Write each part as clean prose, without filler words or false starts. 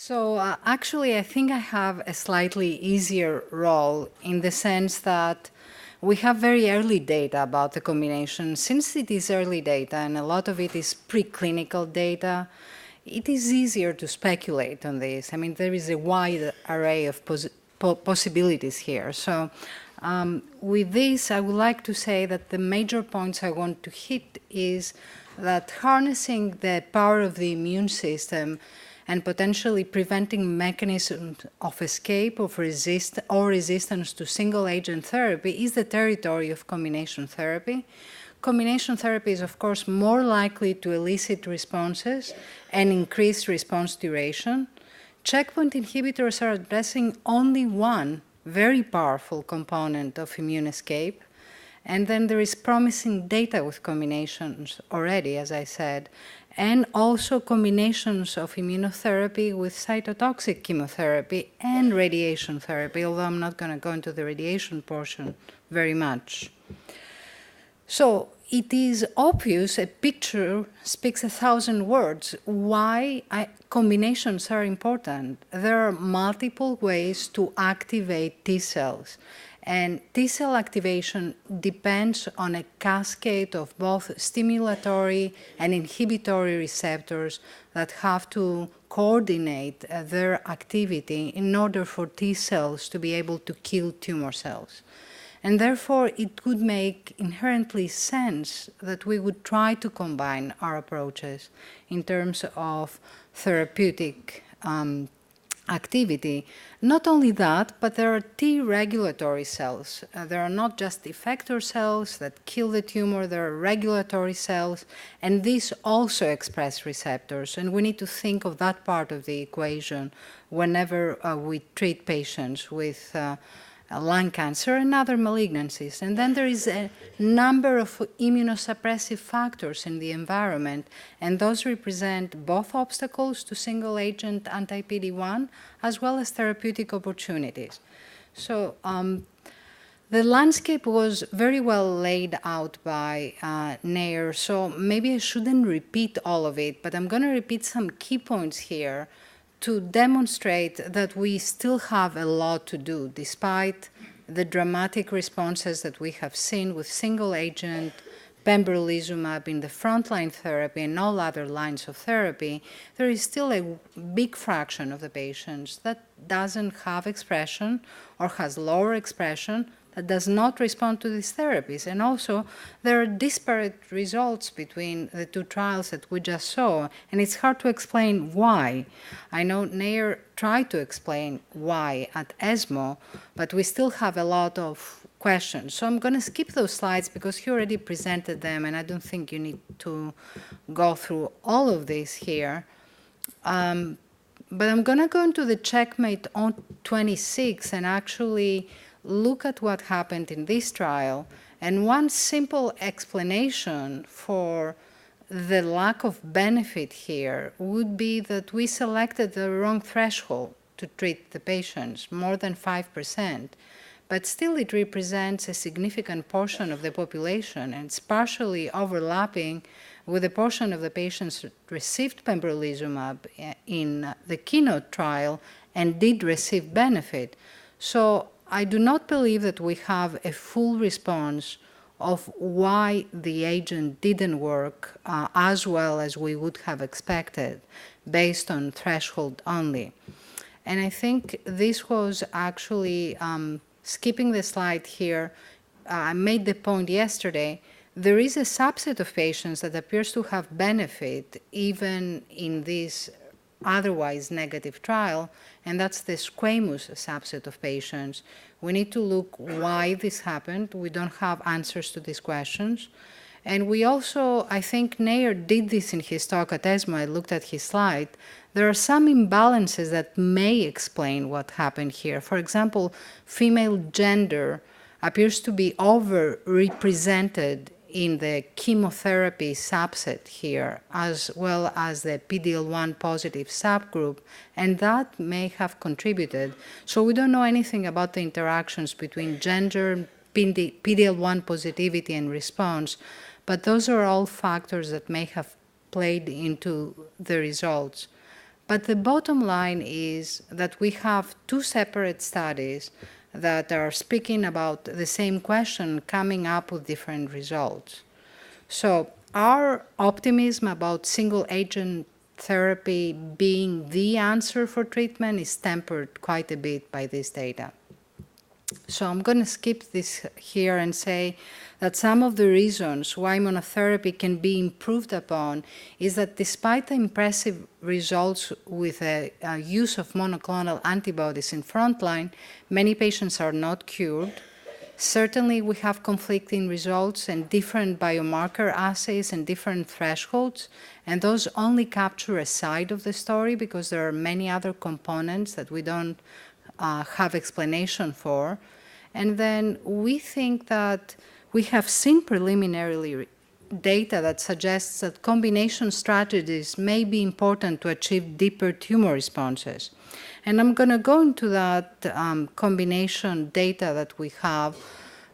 So actually, I think I have a slightly easier role in the sense that we have very early data about the combination. Since it is early data and a lot of it is preclinical data, it is easier to speculate on this. I mean, there is a wide array of possibilities here. So with this, I would like to say that the major points I want to hit is that harnessing the power of the immune system and potentially preventing mechanisms of escape of resistance to single-agent therapy is the territory of combination therapy. Combination therapy is, of course, more likely to elicit responses and increase response duration. Checkpoint inhibitors are addressing only one very powerful component of immune escape. And then there is promising data with combinations already, as I said, and also combinations of immunotherapy with cytotoxic chemotherapy and radiation therapy, although I'm not going to go into the radiation portion very much. So it is obvious, a picture speaks 1,000 words, why combinations are important. There are multiple ways to activate T cells. And T cell activation depends on a cascade of both stimulatory and inhibitory receptors that have to coordinate their activity in order for T cells to be able to kill tumor cells. And therefore, it would make inherently sense that we would try to combine our approaches in terms of therapeutic activity. Not only that, but there are T regulatory cells. There are not just effector cells that kill the tumor, there are regulatory cells, and these also express receptors. And we need to think of that part of the equation whenever we treat patients with lung cancer and other malignancies. And then there is a number of immunosuppressive factors in the environment, and those represent both obstacles to single-agent anti-PD-1 as well as therapeutic opportunities. So the landscape was very well laid out by Nair, so maybe I shouldn't repeat all of it, but I'm going to repeat some key points here to demonstrate that we still have a lot to do, despite the dramatic responses that we have seen with single-agent pembrolizumab in the frontline therapy and all other lines of therapy. There is still a big fraction of the patients that doesn't have expression or has lower expression that does not respond to these therapies. And also, there are disparate results between the two trials that we just saw, and it's hard to explain why. I know Nair tried to explain why at ESMO, but we still have a lot of questions. So I'm going to skip those slides because he already presented them, and I don't think you need to go through all of this here. But I'm going to go into the checkmate on 26 and actually look at what happened in this trial. And one simple explanation for the lack of benefit here would be that we selected the wrong threshold to treat the patients, more than 5%. But still, it represents a significant portion of the population, and it's partially overlapping with a portion of the patients that received pembrolizumab in the keynote trial and did receive benefit. So I do not believe that we have a full response of why the agent didn't work as well as we would have expected based on threshold only. And I think this was actually, skipping the slide here, I made the point yesterday, there is a subset of patients that appears to have benefit even in this otherwise negative trial, and that's the squamous subset of patients. We need to look why this happened. We don't have answers to these questions. And we also, I think Nair did this in his talk at ESMO. I looked at his slide. There are some imbalances that may explain what happened here. For example, female gender appears to be overrepresented in the chemotherapy subset here, as well as the PD-L1 positive subgroup, and that may have contributed. So we don't know anything about the interactions between gender, PD-L1 positivity and response, but those are all factors that may have played into the results. But the bottom line is that we have two separate studies that are speaking about the same question, coming up with different results. So our optimism about single-agent therapy being the answer for treatment is tempered quite a bit by this data. So I'm going to skip this here and say that some of the reasons why monotherapy can be improved upon is that despite the impressive results with the use of monoclonal antibodies in frontline, many patients are not cured. Certainly, we have conflicting results and different biomarker assays and different thresholds, and those only capture a side of the story because there are many other components that we don't have explanation for. And then we think that we have seen preliminarily data that suggests that combination strategies may be important to achieve deeper tumor responses. And I'm going to go into that combination data that we have,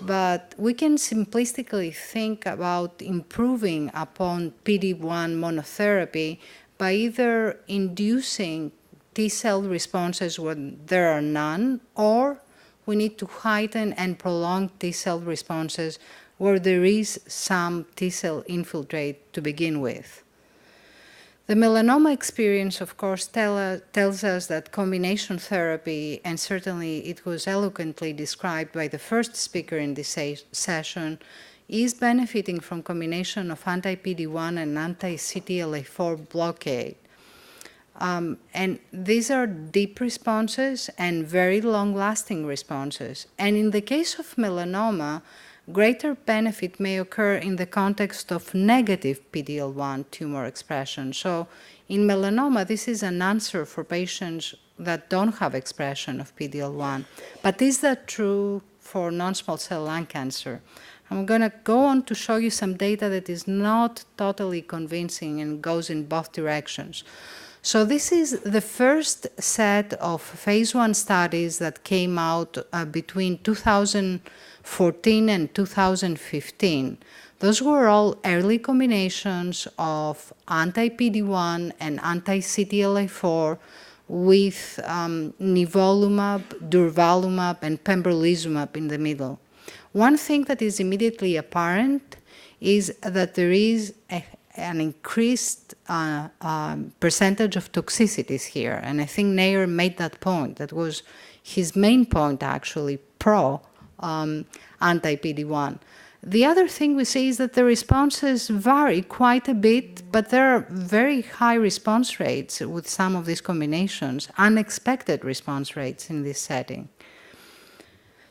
but we can simplistically think about improving upon PD-1 monotherapy by either inducing T-cell responses when there are none, or we need to heighten and prolong T-cell responses where there is some T-cell infiltrate to begin with. The melanoma experience, of course, tells us that combination therapy, and certainly it was eloquently described by the first speaker in this session, is benefiting from combination of anti-PD-1 and anti-CTLA-4 blockade. And these are deep responses and very long-lasting responses. And in the case of melanoma, greater benefit may occur in the context of negative PD-L1 tumor expression. So in melanoma, this is an answer for patients that don't have expression of PD-L1. But is that true for non-small cell lung cancer? I'm going to go on to show you some data that is not totally convincing and goes in both directions. So this is the first set of phase 1 studies that came out between 2014 and 2015. Those were all early combinations of anti-PD-1 and anti-CTLA-4 with nivolumab, durvalumab, and pembrolizumab in the middle. One thing that is immediately apparent is that there is an increased percentage of toxicities here. And I think Nair made that point. That was his main point, actually, pro anti-PD-1. The other thing we see is that the responses vary quite a bit, but there are very high response rates with some of these combinations, unexpected response rates in this setting.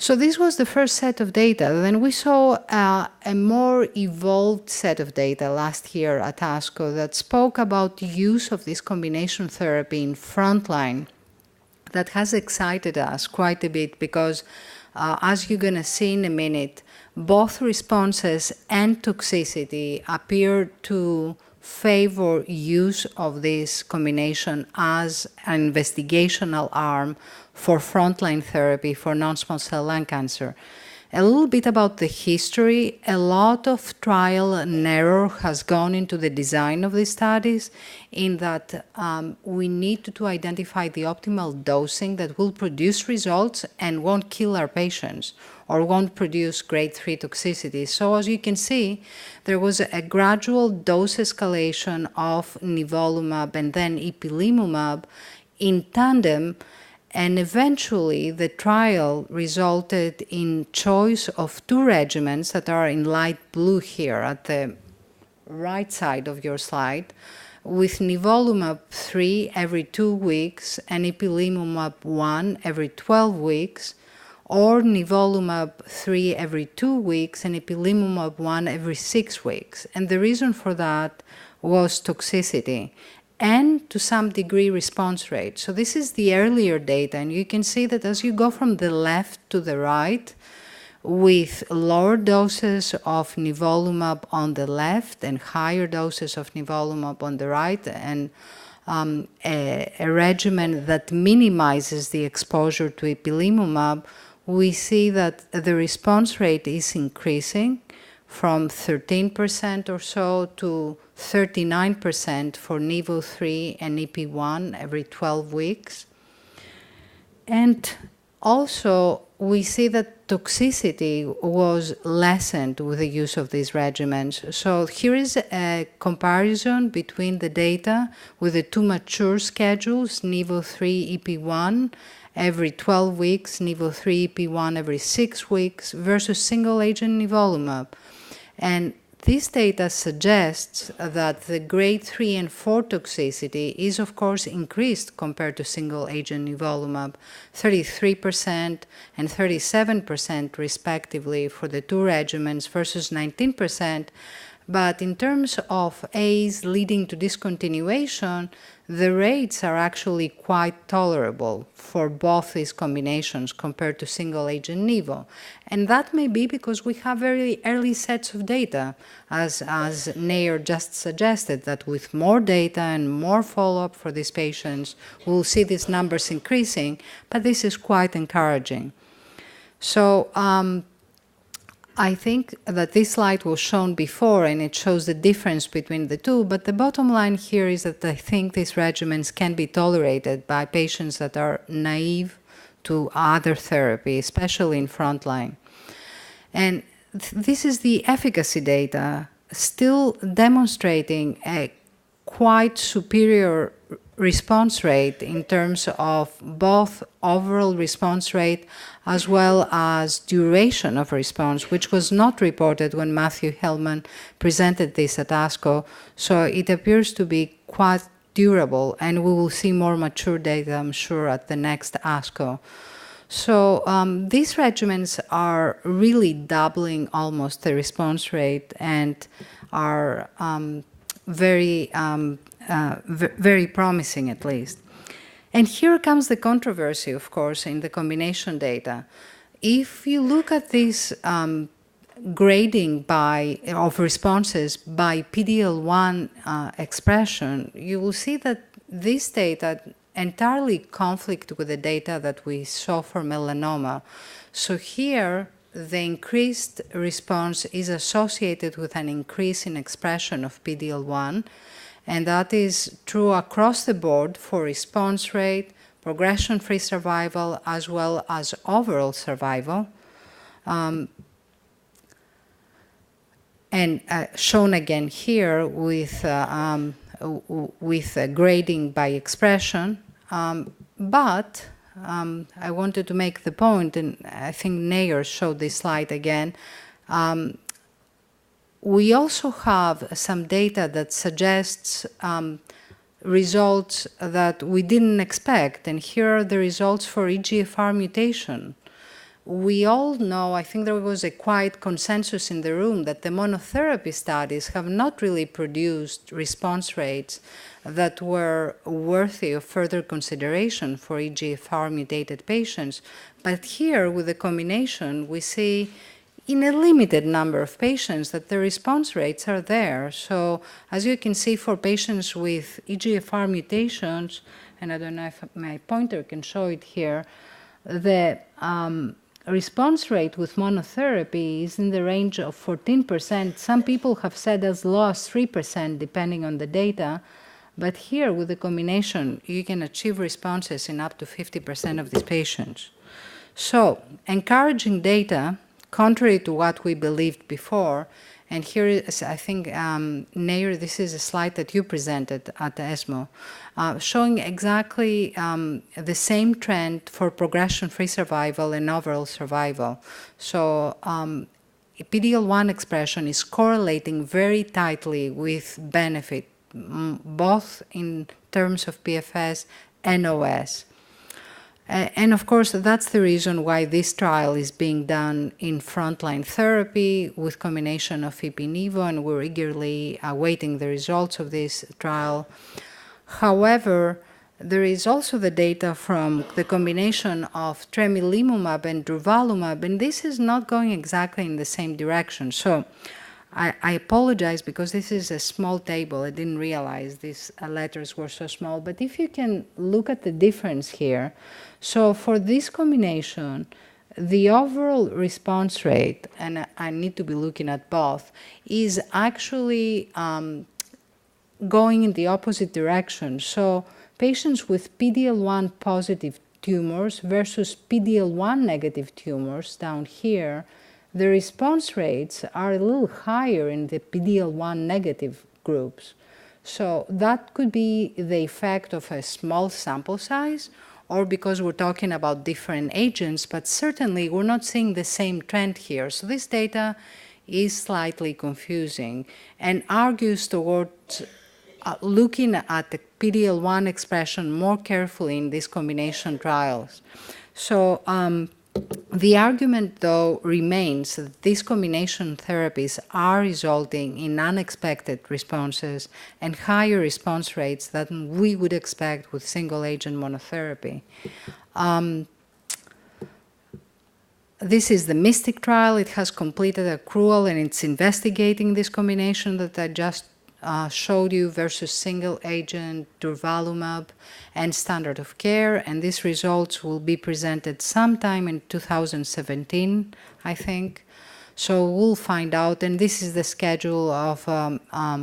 So this was the first set of data. Then we saw a more evolved set of data last year at ASCO that spoke about the use of this combination therapy in frontline. That has excited us quite a bit because, as you're going to see in a minute, both responses and toxicity appear to favor use of this combination as an investigational arm for frontline therapy for non-small cell lung cancer. A little bit about the history. A lot of trial and error has gone into the design of these studies in that we need to identify the optimal dosing that will produce results and won't kill our patients or won't produce grade 3 toxicity. So as you can see, there was a gradual dose escalation of nivolumab and then ipilimumab in tandem. And eventually, the trial resulted in choice of two regimens that are in light blue here at the right side of your slide, with nivolumab 3 every 2 weeks and ipilimumab 1 every 12 weeks, or nivolumab 3 every 2 weeks and ipilimumab 1 every 6 weeks. And the reason for that was toxicity and to some degree response rate. So this is the earlier data, and you can see that as you go from the left to the right, with lower doses of nivolumab on the left and higher doses of nivolumab on the right, and a regimen that minimizes the exposure to ipilimumab, we see that the response rate is increasing from 13% or so to 39% for Nivo3 and EP1 every 12 weeks. And also, we see that toxicity was lessened with the use of these regimens. So here is a comparison between the data with the two mature schedules, Nivo3, EP1, every 12 weeks, Nivo3, EP1 every 6 weeks, versus single-agent nivolumab. And this data suggests that the grade 3 and 4 toxicity is, of course, increased compared to single-agent nivolumab, 33% and 37% respectively for the two regimens versus 19%. But in terms of AEs leading to discontinuation, the rates are actually quite tolerable for both these combinations compared to single-agent nivo. And that may be because we have very early sets of data, as Nair just suggested, that with more data and more follow-up for these patients, we'll see these numbers increasing, but this is quite encouraging. So I think that this slide was shown before, and it shows the difference between the two, but the bottom line here is that I think these regimens can be tolerated by patients that are naive to other therapy, especially in frontline. And this is the efficacy data, still demonstrating a quite superior response rate in terms of both overall response rate as well as duration of response, which was not reported when Matthew Hellman presented this at ASCO. So it appears to be quite durable, and we will see more mature data, I'm sure, at the next ASCO. So these regimens are really doubling almost the response rate and are very promising, at least. And here comes the controversy, of course, in the combination data. If you look at this grading of responses by PD-L1 expression, you will see that this data entirely conflict with the data that we saw for melanoma. So here, the increased response is associated with an increase in expression of PD-L1, and that is true across the board for response rate, progression-free survival, as well as overall survival. And shown again here with grading by expression. But I wanted to make the point, and I think Nair showed this slide again, we also have some data that suggests results that we didn't expect, and here are the results for EGFR mutation. We all know, I think there was a quiet consensus in the room, that the monotherapy studies have not really produced response rates that were worthy of further consideration for EGFR mutated patients. But here, with the combination, we see in a limited number of patients that the response rates are there. So as you can see, for patients with EGFR mutations, and I don't know if my pointer can show it here, the response rate with monotherapy is in the range of 14%. Some people have said as low as 3%, depending on the data. But here, with the combination, you can achieve responses in up to 50% of these patients. So, encouraging data, contrary to what we believed before, and here is, I think, Nair, this is a slide that you presented at ESMO, showing exactly the same trend for progression-free survival and overall survival. So PD-L1 expression is correlating very tightly with benefit, both in terms of PFS and OS. And of course, that's the reason why this trial is being done in frontline therapy with combination of ipi-nivo, and we're eagerly awaiting the results of this trial. However, there is also the data from the combination of tremelimumab and durvalumab, and this is not going exactly in the same direction. So I apologize because this is a small table. I didn't realize these letters were so small. But if you can look at the difference here, so for this combination, the overall response rate, and I need to be looking at both, is actually going in the opposite direction. So patients with PD-L1 positive tumors versus PD-L1 negative tumors down here, the response rates are a little higher in the PD-L1 negative groups. So that could be the effect of a small sample size, or because we're talking about different agents, but certainly we're not seeing the same trend here. So this data is slightly confusing and argues towards looking at the PD-L1 expression more carefully in these combination trials. So the argument, though, remains that these combination therapies are resulting in unexpected responses and higher response rates than we would expect with single-agent monotherapy. This is the MYSTIC trial. It has completed accrual, and it's investigating this combination that I just showed you versus single-agent durvalumab and standard of care, and these results will be presented sometime in 2017, I think. So we'll find out, and this is the schedule of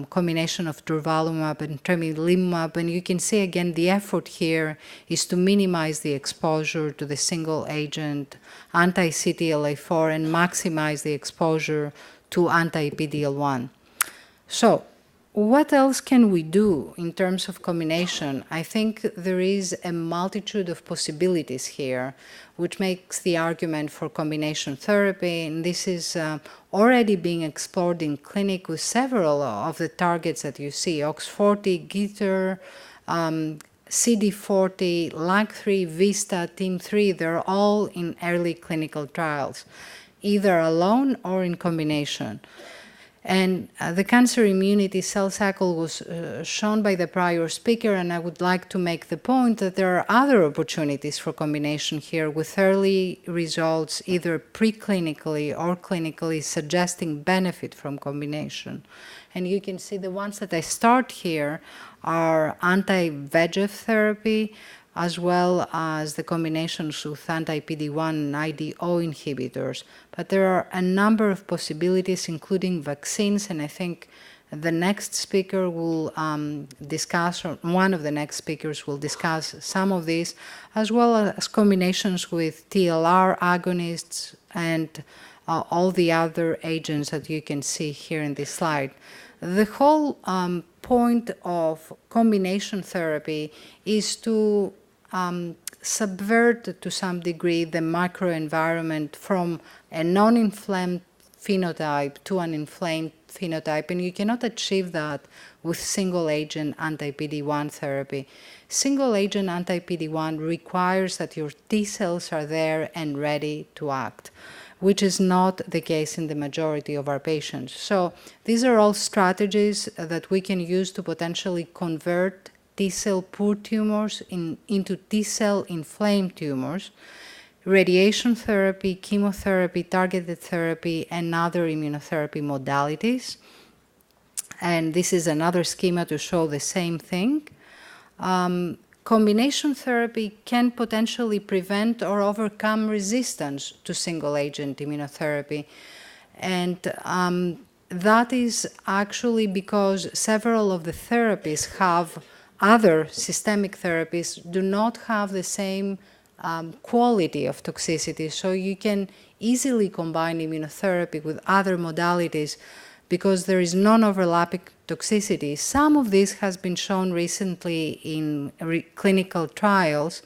combination of durvalumab and tremelimumab, and you can see again the effort here is to minimize the exposure to the single-agent anti-CTLA-4 and maximize the exposure to anti-PD-L1. So what else can we do in terms of combination? I think there is a multitude of possibilities here, which makes the argument for combination therapy, and this is already being explored in clinic with several of the targets that you see: OX40, GITR, CD40, LAG3, VISTA, TIM3. They're all in early clinical trials, either alone or in combination. And the cancer immunity cell cycle was shown by the prior speaker, and I would like to make the point that there are other opportunities for combination here with early results, either preclinically or clinically, suggesting benefit from combination. And you can see the ones that I start here are anti-VEGF therapy, as well as the combinations with anti-PD-1 and IDO inhibitors. But there are a number of possibilities, including vaccines, and I think the next speaker will discuss, or one of the next speakers will discuss some of these, as well as combinations with TLR agonists and all the other agents that you can see here in this slide. The whole point of combination therapy is to subvert to some degree the microenvironment from a non-inflamed phenotype to an inflamed phenotype, and you cannot achieve that with single-agent anti-PD-1 therapy. Single-agent anti-PD-1 requires that your T cells are there and ready to act, which is not the case in the majority of our patients. So these are all strategies that we can use to potentially convert T-cell poor tumors into T-cell inflamed tumors, radiation therapy, chemotherapy, targeted therapy, and other immunotherapy modalities. And this is another schema to show the same thing. Combination therapy can potentially prevent or overcome resistance to single-agent immunotherapy. And that is actually because several of the therapies have other systemic therapies do not have the same quality of toxicity. So you can easily combine immunotherapy with other modalities because there is non-overlapping toxicity. Some of this has been shown recently in clinical trials,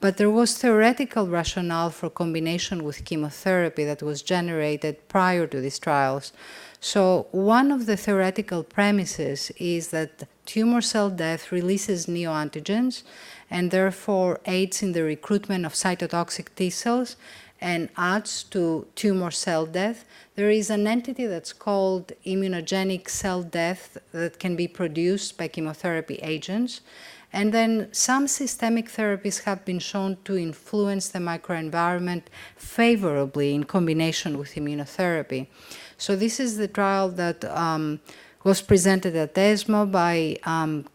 but there was theoretical rationale for combination with chemotherapy that was generated prior to these trials. So one of the theoretical premises is that tumor cell death releases neoantigens and therefore aids in the recruitment of cytotoxic T cells and adds to tumor cell death. There is an entity that's called immunogenic cell death that can be produced by chemotherapy agents. And then some systemic therapies have been shown to influence the microenvironment favorably in combination with immunotherapy. So this is the trial that was presented at ESMO by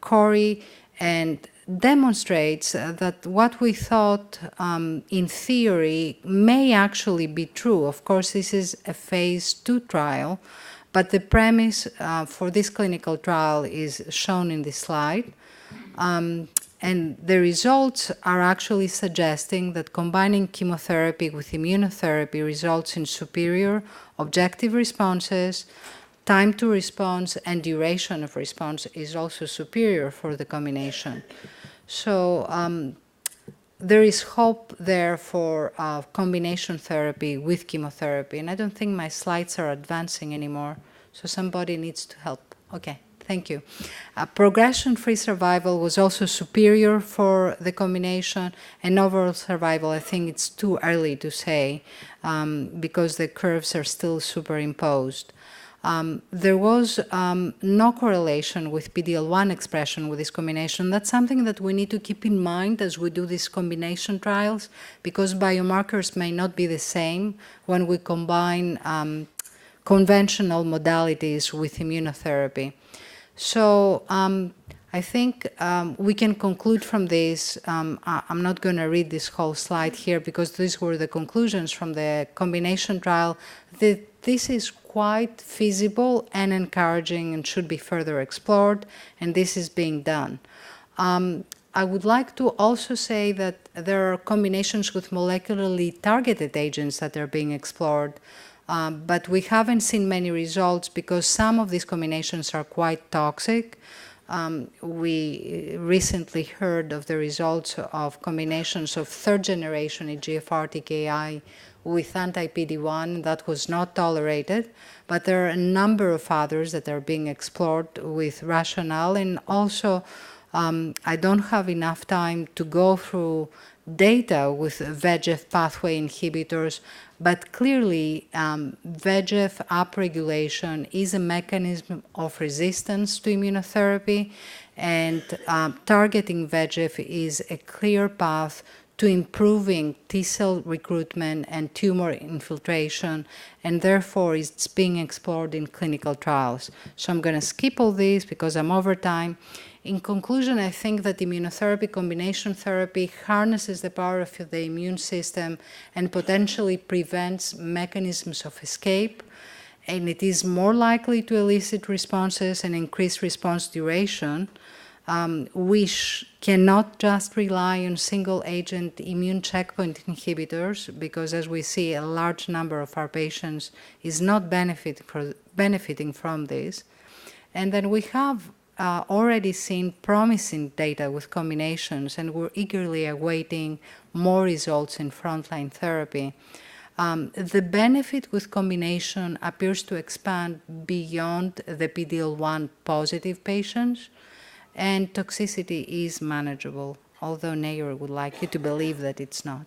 Corey, and demonstrates that what we thought in theory may actually be true. Of course, this is a phase 2 trial, but the premise for this clinical trial is shown in this slide. And the results are actually suggesting that combining chemotherapy with immunotherapy results in superior objective responses. Time to response and duration of response is also superior for the combination. So there is hope there for combination therapy with chemotherapy. And I don't think my slides are advancing anymore, so somebody needs to help. Okay. Thank you. Progression-free survival was also superior for the combination, and overall survival, I think it's too early to say because the curves are still superimposed. There was no correlation with PD-L1 expression with this combination. That's something that we need to keep in mind as we do these combination trials, because biomarkers may not be the same when we combine conventional modalities with immunotherapy. So I think we can conclude from this. I'm not going to read this whole slide here because these were the conclusions from the combination trial. This is quite feasible and encouraging and should be further explored, and this is being done. I would like to also say that there are combinations with molecularly targeted agents that are being explored. But we haven't seen many results because some of these combinations are quite toxic. We recently heard of the results of combinations of third-generation EGFR TKI with anti-PD-1 that was not tolerated, but there are a number of others that are being explored with rationale. And also, I don't have enough time to go through data with VEGF pathway inhibitors, but clearly VEGF upregulation is a mechanism of resistance to immunotherapy, and targeting VEGF is a clear path to improving T-cell recruitment and tumor infiltration, and therefore it's being explored in clinical trials. So I'm going to skip all these because I'm over time. In conclusion, I think that immunotherapy, combination therapy, harnesses the power of the immune system and potentially prevents mechanisms of escape, and it is more likely to elicit responses and increase response duration. We cannot just rely on single-agent immune checkpoint inhibitors because, as we see, a large number of our patients is not benefiting from this. And then we have already seen promising data with combinations, and we're eagerly awaiting more results in frontline therapy. The benefit with combination appears to expand beyond the PD-L1 positive patients, and toxicity is manageable, although Nayer would like you to believe that it's not.